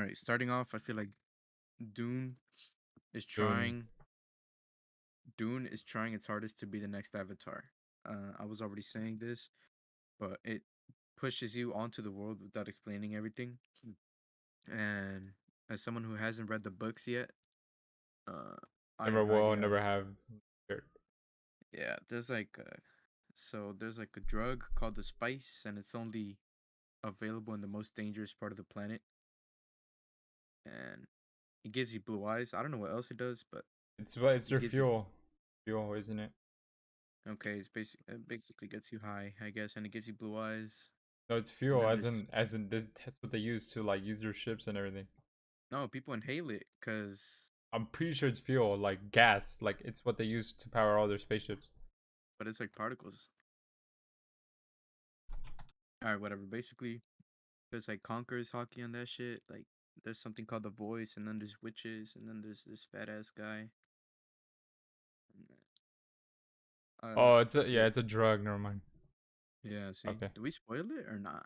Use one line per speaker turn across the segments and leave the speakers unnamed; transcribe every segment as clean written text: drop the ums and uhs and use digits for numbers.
right, starting off, I feel like Dune is
Dune.
trying Dune is trying its hardest to be the next Avatar. I was already saying this, but it pushes you onto the world without explaining everything. And as someone who hasn't read the books yet, uh, I
Never
highly
will,
have.
never have. Sure.
Yeah, there's like a drug called the spice, and it's only available in the most dangerous part of the planet, and it gives you blue eyes. I don't know what else it does, but
It's
it
their
gives you.
fuel, isn't it?
Okay, it basically gets you high, I guess, and it gives you blue eyes.
No, it's
And
fuel,
then there's
as in this, that's what they use to like use their ships and everything.
no people inhale it because,
I'm pretty sure it's fuel, like gas, like it's what they use to power all their spaceships.
but it's like particles. All right, whatever. Basically, there's like conquerors hockey on that shit. Like there's something called the voice, and then there's witches, and then there's this fat ass guy. Uh,
Oh,
yeah,
it's a drug. Never mind.
yeah. See,
Okay.
do we spoil it or not?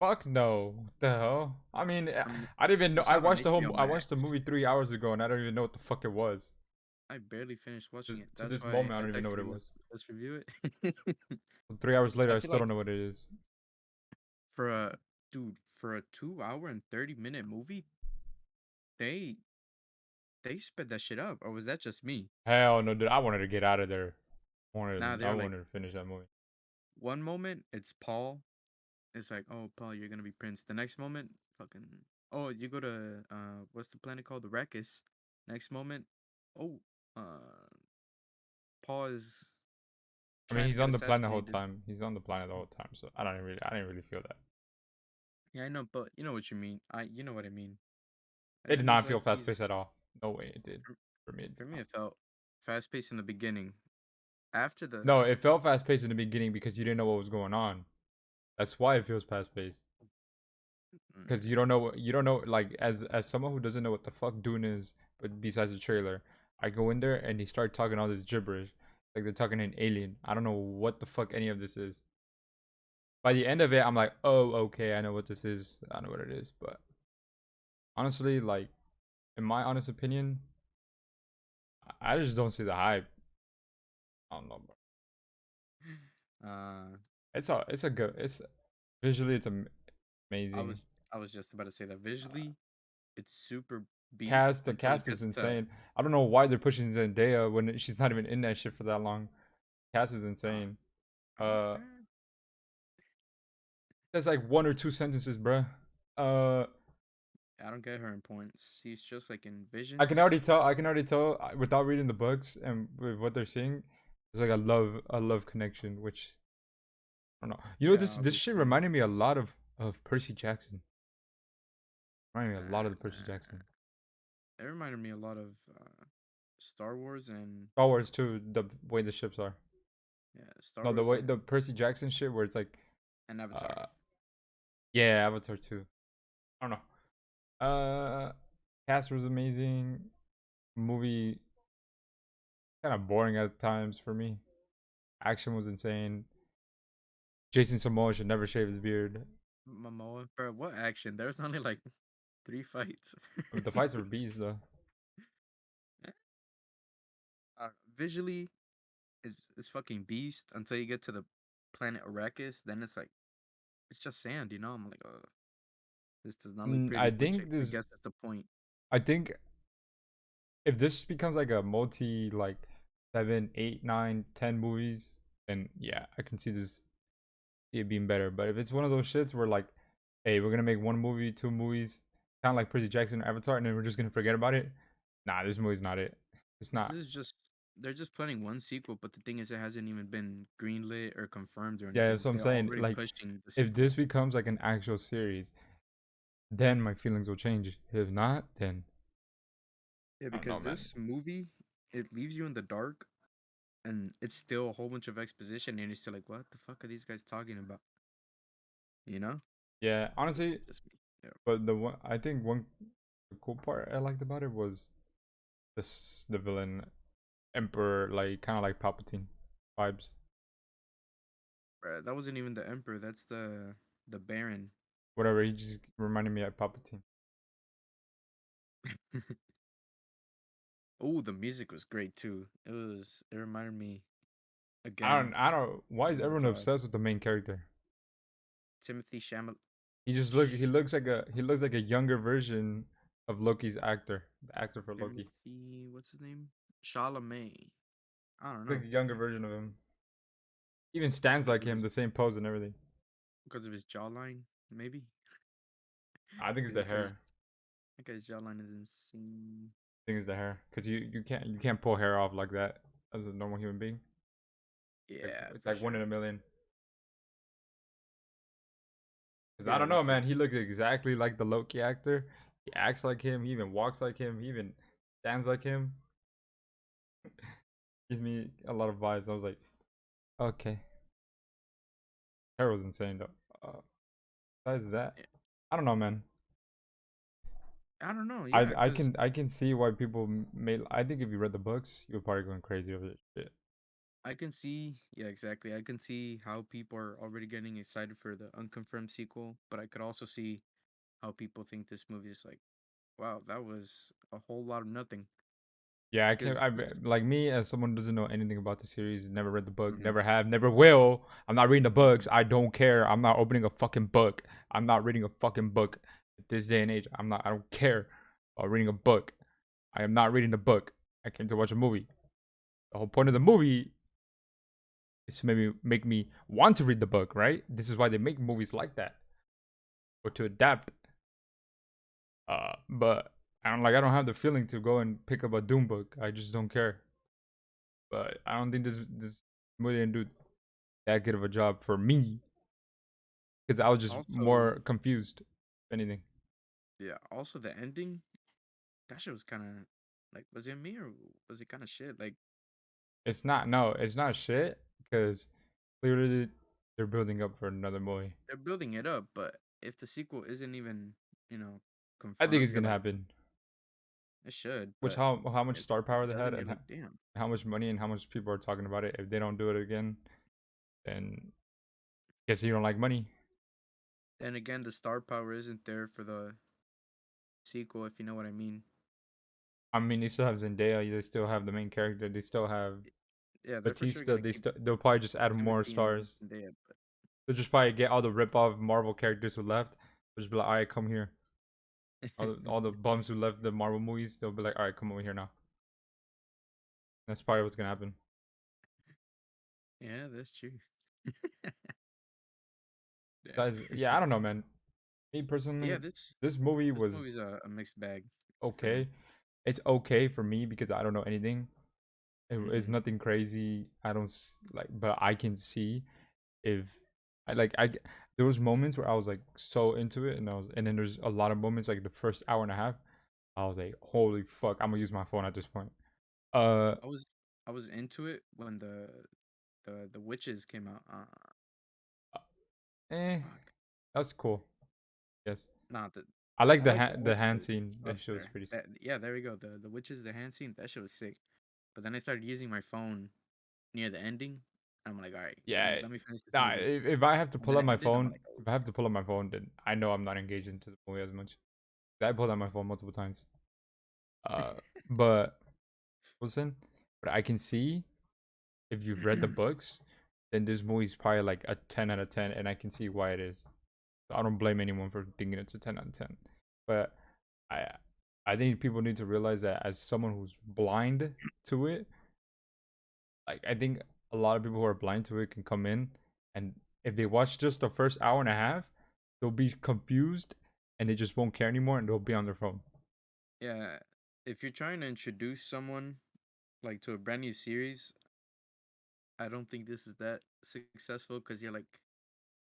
Fuck no. What the hell? I mean,
I mean,
I didn't even know.
it's out on HBO
I watched the
Max.
movie 3 hours ago, and I don't even know what the fuck it was.
I barely finished watching it.
To
That's
this
why
moment, I
I
don't even know what
texted
it
you.
was.
Let's review it.
3 hours later,
I
I
feel
still
like
don't know what it is.
for a for a 2 hour and 30 minute movie, they they sped that shit up, or was that just me?
Hell no, dude. I wanted to get out of there.
Nah,
I
they're like
wanted to finish that movie.
one moment it's Paul. It's like, oh Paul, you're gonna be Prince. The next moment, fucking oh, you go to what's the planet called? The Arrakis. Next moment, oh Paul is
I mean,
trying to
he's
get
on the planet the whole
assassinated.
time. He's on the planet the whole time, so I didn't really feel that.
Yeah, I know, but you know what you mean. You know what I mean. And
It did
then there's
not feel
like
fast paced
Jesus.
at all. No way it did.
For,
For me, it
for
did
me
not.
it felt fast paced in the beginning. After
No,
the
it felt fast paced in the beginning because you didn't know what was going on. That's why it feels fast paced. Because
mm,
you don't know like as someone who doesn't know what the fuck Dune is, but besides the trailer, I go in there and they start talking all this gibberish, like they're talking in alien. I don't know what the fuck any of this is. By the end of it, I'm like, oh, okay, I know what this is. I know what it is. But honestly, like in my honest opinion, I just don't see the hype. I don't know, bro.
uh
It's a good. It's visually, it's
I
amazing.
was I was just about to say that visually it's super beast
Cast, the
until it
cast is
gets to
insane. I don't know why they're pushing Zendaya when she's not even in that shit for that long. Cast is
uh,
insane.
uh,
Uh,
eh,
that's like one or two sentences, bruh. Uh,
I don't get her in points. She's just like in
I can
visions.
already tell. I can already tell without reading the books and with what they're seeing. There's like a love connection, which I don't know. You know,
Yeah,
this shit
obviously.
reminded me a lot of Percy Jackson. Reminded me a lot of the Percy
Uh,
Jackson.
it reminded me a lot of Star Wars and
Star Wars too. The way the ships are.
yeah, Star
No, the
Wars
way the Percy Jackson shit where it's like,
and Avatar.
uh, yeah, Avatar too. I don't know. Cast was amazing. Movie kind of boring at times for me. Action was insane. Jason Momoa should never shave his beard.
Momoa, bro, what action? There's only like three fights.
I mean, the fights were beast though.
Visually, it's fucking beast until you get to the planet Arrakis. Then it's like it's just sand, you know. I'm like, this does not look
I
pretty, which
think
I
this.
guess is the point.
I think if this becomes like a multi like 7, 8, 9, 10 movies, then yeah, I can see this see it being better. But if it's one of those shits where like, hey, we're gonna make one movie, two movies, kind of like Percy Jackson or Avatar, and then we're just gonna forget about it. Nah, this movie's not it. It's not.
This is just they're just planning one sequel, but the thing is, it hasn't even been greenlit or confirmed or
Yeah, that's
anything.
what I'm
They're
saying.
already
Like,
pushing the
if
sequel.
this becomes like an actual series, then my feelings will change. If not, then
Yeah,
I don't know,
because
man.
this movie it leaves you in the dark, and it's still a whole bunch of exposition, and you're still like, what the fuck are these guys talking about? You know?
Yeah,
That's
honestly,
just me. Yeah.
but the one I think one cool part I liked about it was this the villain Emperor, like kind of like Palpatine vibes.
Bruh, that wasn't even the Emperor. That's the Baron.
Whatever, he just reminded me of Palpatine.
Oh, the music was great too. It reminded me again
I don't. Why is
of the
everyone
vibe.
obsessed with the main character?
Timothy Chalamet.
He looks like a younger version of Loki's actor, the actor for Loki.
Timothy, what's his name? Chalamet. I don't
Like
know
a younger version of him. Even stands
because
like
of
him,
his
the same pose and everything.
jawline. Maybe
I think it's the
that guy's
hair.
that guy's jawline is insane.
I think it's the hair, cause you can't pull hair off like that as a normal human being. Like
Yeah,
it's
for
like one in
sure.
a million. Cause I
Yeah,
don't know,
that's it.
man. He looks exactly like the Loki actor. He acts like him. He even walks like him. He even stands like him. Gives me a lot of vibes. I was like, okay, hair was insane though. Besides that,
Yeah,
I don't know, man.
I don't know. Yeah, because
I can see why people may. I think if you read the books, you're probably going crazy over this shit.
I can see. Yeah, exactly. I can see how people are already getting excited for the unconfirmed sequel, but I could also see how people think this movie is like, wow, that was a whole lot of nothing.
Yeah, I can't.
Because this.
Like me, as someone who doesn't know anything about the series, never read the book,
Mhm,
never have, never will. I'm not reading the books.
mhm.
I don't care. I'm not opening a fucking book. I'm not reading a fucking book. At this day and age, I'm not. I don't care about reading a book. I am not reading the book. I came to watch a movie. The whole point of the movie is to maybe make me want to read the book, right? This is why they make movies like that, or to adapt. But I don't have the feeling to go and pick up a Doom book. I just don't care. But I don't think this movie didn't do that good of a job for me because I was just
Also,
more confused. If anything,
yeah. Also, the ending. That shit was kind of like, was it me or was it kind of shit? Like,
it's not. No, it's not shit because clearly they're building up for another movie.
they're building it up, but if the sequel isn't even, you know,
I think it's
confirmed, you're
gonna
like,
happen.
it should,
Which
but
how much star
if
power
it
they had
doesn't, you're
and
like, damn.
how much money and how much people are talking about it. If they don't do it again, then guess you don't like money.
Then again, the star power isn't there for the sequel, if you know what I mean.
I mean, they still have Zendaya. They still have the main character. They still have
Yeah, they're for sure
Batista.
gonna keep
They'll probably just add more
Timothy and
stars.
Zendaya, but
They'll just probably get all the rip off Marvel characters who left. They'll just be like, all right, come here. All the bums who left the Marvel movies, they'll be like, all right, come over here now. That's probably what's gonna happen.
yeah, that's true. Damn.
Besides, yeah, I don't know, man. Me
Yeah,
personally,
this
this movie
this movie's
was
a mixed bag for me.
okay. It's okay for me because I don't know anything. It's
Hmm.
nothing crazy. I don't like, but I can see if I there was moments where I was like so into it, and then there's a lot of moments like the first hour and a half. I was like, holy fuck, I'm gonna use my phone at this point. Uh,
I was I was into it when the witches came out.
eh,
Fuck.
that's cool. Yes,
Not the
I like
I like the
the
whole
hand
the
scene. That
stuff
shit was
there.
pretty.
That yeah, there we go. The witches, the hand scene, that shit was sick. But then I started using my phone near the ending. I'm like, all right,
Yeah,
let me finish this
nah.
movie.
If I have to
And
pull
then
up
it
my
ended. I'm
phone,
like, oh
if I have to pull up my phone, then I know I'm not engaged into the movie as much. I pulled out my phone multiple times. Uh, but listen, but I can see if you've read the
shit.
books, then this movie's probably like a 10 out of 10, and I can see why it is. So I don't blame anyone for thinking it's a 10 out of 10. But I I think people need to realize that as someone who's blind to it, like I think a lot of people who are blind to it can come in and if they watch just the first hour and a half, they'll be confused and they just won't care anymore and they'll be on their phone.
Yeah, if you're trying to introduce someone like to a brand new series, I don't think this is that successful because you're like,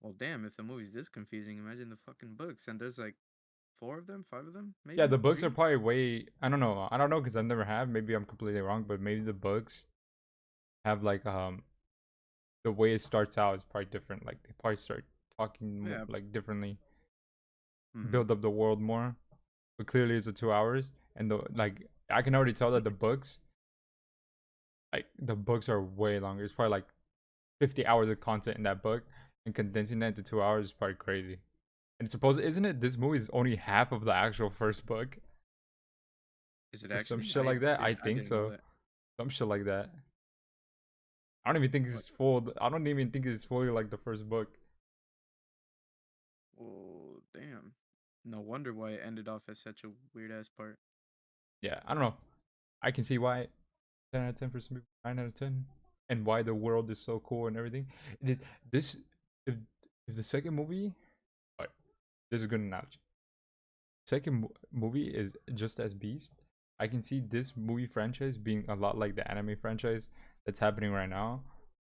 well, damn, if the movie's this confusing, imagine the fucking books. And there's like four of them, five of them,
Yeah,
maybe
the books are
three.
probably way I don't know. I don't know because I've never have. Maybe I'm completely wrong, but maybe the books have like the way it starts out is probably different. Like they probably start talking
Yeah.
like differently,
Hmm.
build up the world more. But clearly, it's a 2 hours, and the like I can already tell that the books are way longer. It's probably like 50 hours of content in that book, and condensing that into 2 hours is probably crazy. And suppose isn't it this movie is only half of the actual first book?
Is it
or some
actually?
shit like that. I
I
think
didn't know
so.
that.
Some shit like that. I don't even think
What?
it's full. I don't even think it's fully like the first book.
Oh, damn. No wonder why it ended off as such a weird ass part.
Yeah, I don't know. I can see why 10 out of 10 for some people, 9 out of 10, and why the world is so cool and everything. This, if, if the second movie, like, this is a good analogy. Second movie is just as beast. I can see this movie franchise being a lot like the anime franchise that's happening right now,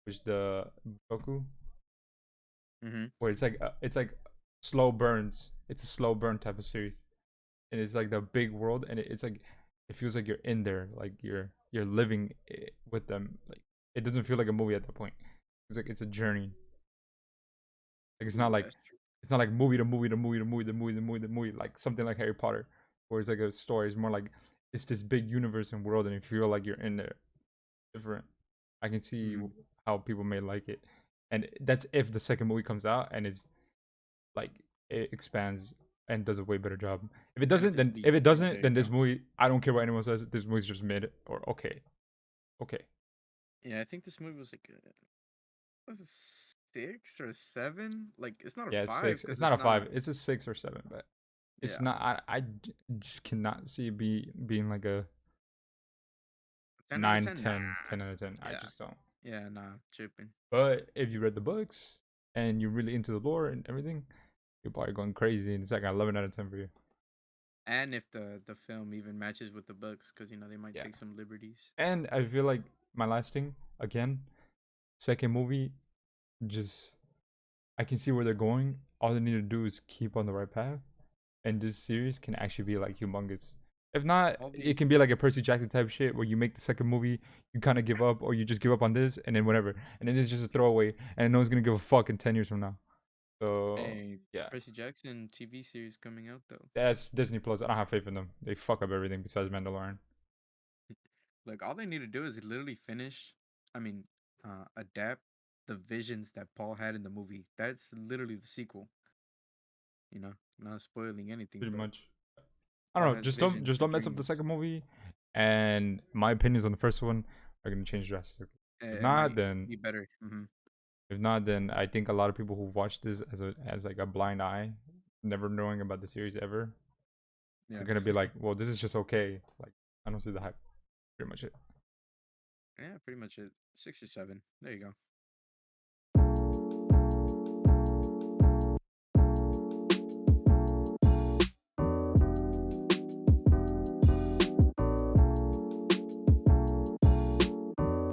which the Goku,
Mm-hmm.
where it's like slow burns. It's a slow burn type of series, and it's like the big world, and it's like it feels like you're in there, like you're living with them. Like it doesn't feel like a movie at that point. It's like it's a journey. Like
Ooh, that's true.
it's not like movie to movie to movie to movie to movie to movie to movie like something like Harry Potter, where it's like a story. It's more like it's this big universe and world, and you feel like you're in there. Different. I can see
Mm.
how people may like it, and that's if the second movie comes out and it's like it expands and does a way better job. If it
And if
doesn't,
it's
then if it
beast, then
doesn't,
there you
then this
go.
movie I don't care what anyone says. This movie's just mid or okay, okay.
Yeah, I think this movie was like was it 6 or 7? Like it's not a
Yeah, it's
five
six.
because
It's not
it's
a
not
five.
a
It's a 6 or 7, but it's
yeah
not. Just cannot see it being like a
10 out of
9,
10. Nah.
10, 10 out of 10. I
Yeah,
just don't.
yeah, nah, tripping.
But if you read the books and you're really into the lore and everything, you're probably going crazy. And it's like an 11 out of 10 for you.
And if the film even matches with the books, because they might
Yeah.
take some liberties.
And I feel like my last thing again, second movie, just I can see where they're going. All they need to do is keep on the right path, and this series can actually be like humongous. If not,
All
it
the
can be like a Percy Jackson type shit where you make the second movie, you kind of give up, or you just give up on this, and then whatever, and then it's just a throwaway, and no one's gonna give a fuck in 10 years from now. So
a
yeah,
Percy Jackson TV series coming out though.
that's Disney Plus. I don't have faith in them. They fuck up everything besides Mandalorian.
Like all they need to do is literally finish. I mean, adapt the visions that Paul had in the movie. That's literally the sequel. Not spoiling anything,
Pretty
but
much. I
Paul
don't know.
has
Just
visions and
don't mess up the
dreams.
second movie. And my opinions on the first one are gonna change drastically. If
It
not,
might
then
be better.
I think a lot of people who watch this as like a blind eye, never knowing about the series ever, are
Yeah,
gonna be like, well, this is just okay. Like I don't see the hype. Pretty much it.
yeah, pretty much it. 6 or 7. There you go.